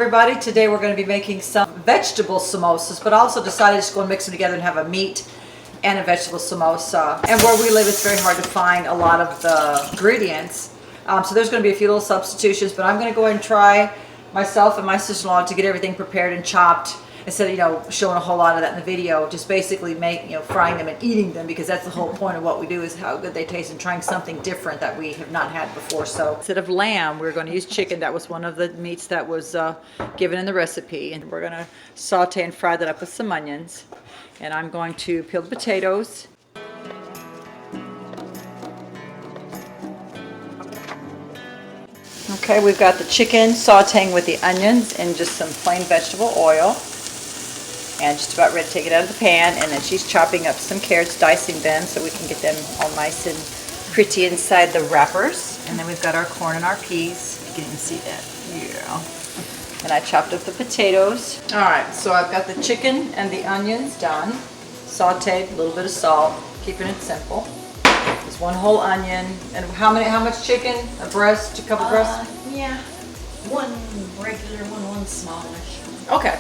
everybody. Today we're going to be making some vegetable samosas, but also decided just go and mix them together and have a meat and a vegetable samosa. And where we live, it's very hard to find a lot of the ingredients. So there's going to be a few little substitutions, but I'm going to go ahead and try myself and my sister-in-law to get everything prepared and chopped instead of, showing a whole lot of that in the video. Just basically frying them and eating them, because that's the whole point of what we do, is how good they taste and trying something different that we have not had before. So instead of lamb, we're going to use chicken. That was one of the meats that was given in the recipe. And we're going to saute and fry that up with some onions. And I'm going to peel the potatoes. Okay, we've got the chicken sauteing with the onions and just some plain vegetable oil. And just about ready to take it out of the pan. And then she's chopping up some carrots, dicing them so we can get them all nice and pretty inside the wrappers. And then we've got our corn and our peas. You can even see that. Yeah. And I chopped up the potatoes. All right, so I've got the chicken and the onions done. Sauteed, a little bit of salt, keeping it simple. Just one whole onion. And how much chicken? A breast, a couple breasts? Yeah. One regular one smallish. Okay.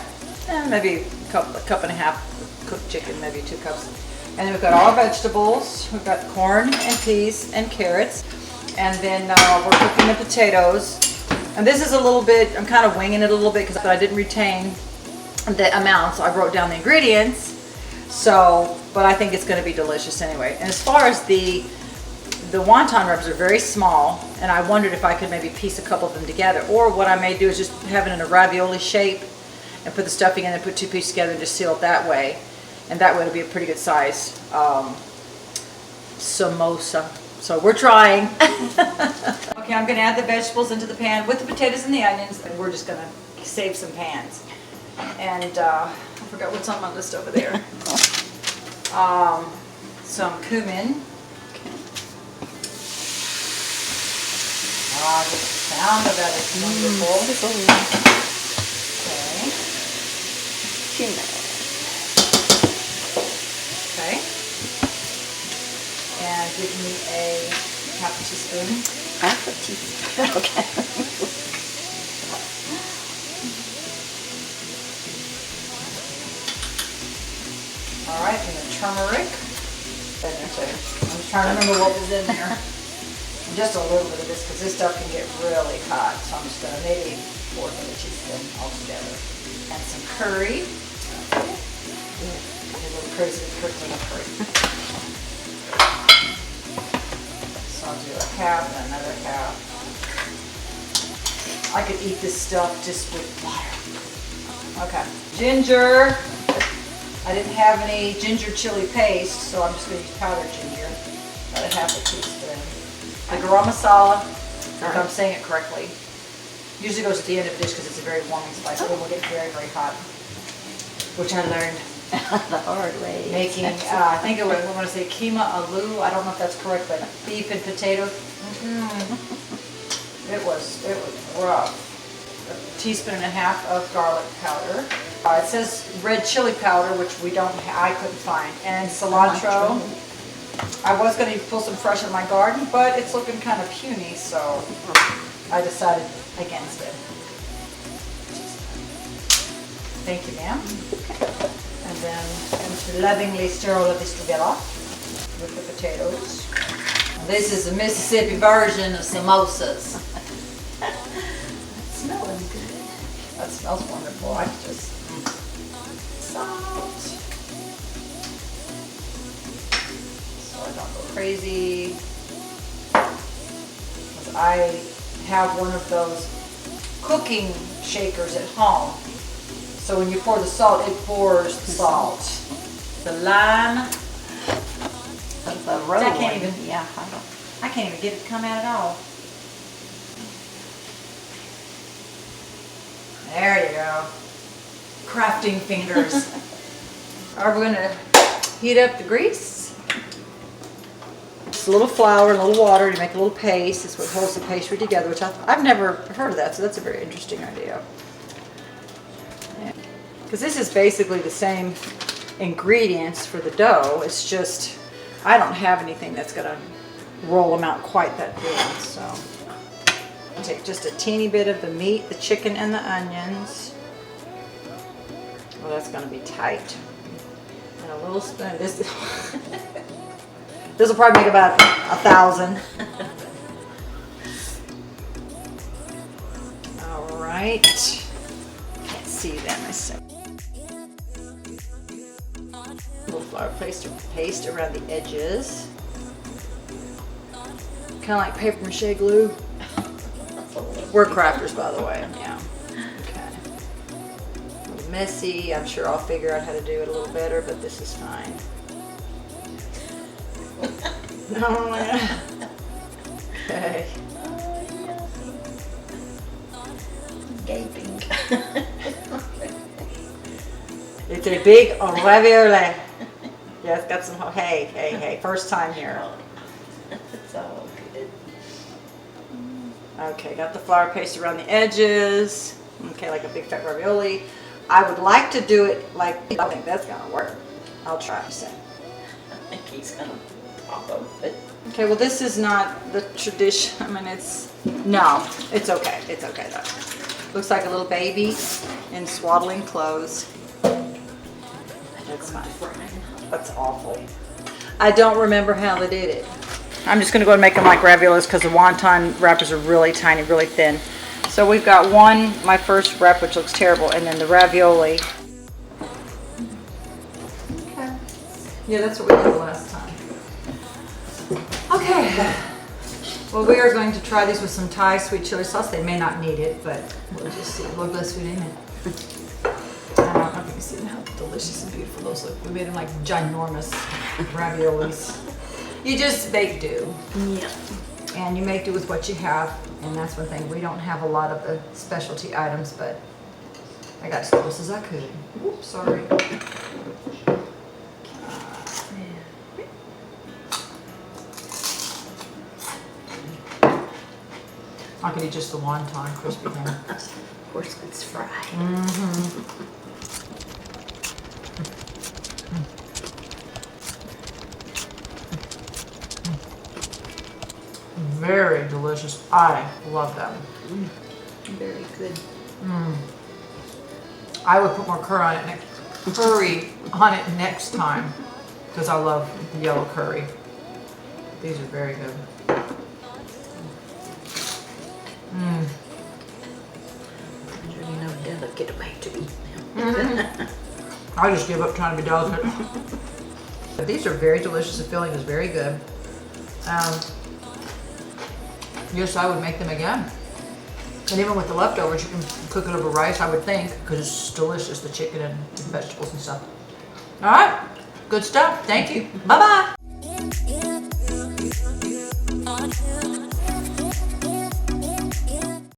Maybe a cup and a half cooked chicken, maybe 2 cups. And then we've got all our vegetables. We've got corn and peas and carrots. And then we're cooking the potatoes. And this is a little bit, I'm kind of winging it a little bit because I didn't retain the amount, so I wrote down the ingredients. So, but I think it's going to be delicious anyway. And as far as the wonton rubs are very small, and I wondered if I could maybe piece a couple of them together. Or what I may do is just have it in a ravioli shape and put the stuffing in and put 2 pieces together and just seal it that way. And that way it'll be a pretty good size samosa. So we're trying. Okay, I'm going to add the vegetables into the pan with the potatoes and the onions, and we're just going to save some pans. And I forgot what's on my list over there. Some cumin. Ah, the sound of that is wonderful. Okay. And give me a half a teaspoon. Half a teaspoon. Okay. All right, and the turmeric. I'm just trying to remember what was in there. Just a little bit of this, because this stuff can get really hot. So I'm just going to maybe 1/4 of a teaspoon altogether. And some curry. A little crazy prickling of curry. So I'll do a half and another half. I could eat this stuff just with butter. Okay. Ginger. I didn't have any ginger chili paste, so I'm just going to use powdered ginger. About a half a teaspoon. The garam masala, if I'm saying it correctly. Usually goes at the end of the dish because it's a very warming spice. It will get very, very hot. Which I learned the hard way. making, I think I want to say keema aloo. I don't know if that's correct, but beef and potatoes. It was rough. 1.5 teaspoons of garlic powder. It says red chili powder, which I couldn't find, and cilantro. I was going to pull some fresh in my garden, but it's looking kind of puny, so I decided against it. Thank you, ma'am. And then I'm going to lovingly stir all of this together with the potatoes. This is the Mississippi version of samosas. It's smelling good. That smells wonderful. I just salt. So I don't go crazy. Because I have one of those cooking shakers at home. So when you pour the salt, it pours the salt. The lime. I can't even. Yeah, I can't even get it to come out at all. There you go. Crafting fingers. All right, we're going to heat up the grease. Just a little flour and a little water to make a little paste. It's what holds the pastry together, which I've never heard of that, so that's a very interesting idea. Because this is basically the same ingredients for the dough. It's just, I don't have anything that's going to roll them out quite that big, so. Take just a teeny bit of the meat, the chicken, and the onions. Well, that's going to be tight. And a little spoon. This will probably make about 1,000. All right. Can't see them. I see. A little flour paste around the edges. Kind of like paper mache glue. We're crafters, by the way. Yeah. Okay. A little messy. I'm sure I'll figure out how to do it a little better, but this is fine. No. Okay. Gaping. It's a big ravioli. Yeah, it's got some. Hey. First time here. It's all good. Okay, got the flour paste around the edges. Okay, like a big fat ravioli. I would like to do it like, I think that's gonna work. I'll try to say. I think he's gonna pop open. Okay, well this is not the tradition. I mean, no, it's okay. It's okay though. Looks like a little baby in swaddling clothes. That's fine. That's awful. I don't remember how they did it. I'm just gonna go and make them like raviolis because the wonton wrappers are really tiny, really thin. So we've got my first wrap, which looks terrible, and then the ravioli. Okay. Yeah, that's what we did the last time. Okay. Well, we are going to try these with some Thai sweet chili sauce. They may not need it, but we'll just see. Look, that's sweet, ain't it? I don't know if you can see how delicious and beautiful those look. We made them like ginormous raviolis. You just make do. Yeah. And you make do with what you have. And that's one thing. We don't have a lot of the specialty items, but I got as close as I could. Oops, sorry. I could eat just the wonton crispy thing. Of course, it's fried. Mm-hmm. Very delicious. I love them. Very good. I would put more curry on it next time because I love the yellow curry. These are very good. You know, delicate way to eat them. I just give up trying to be delicate. But these are very delicious. The filling is very good. Yes, I would make them again. And even with the leftovers, you can cook it over rice, I would think, because it's delicious, the chicken and the vegetables and stuff. All right, good stuff. Thank you. Bye-bye.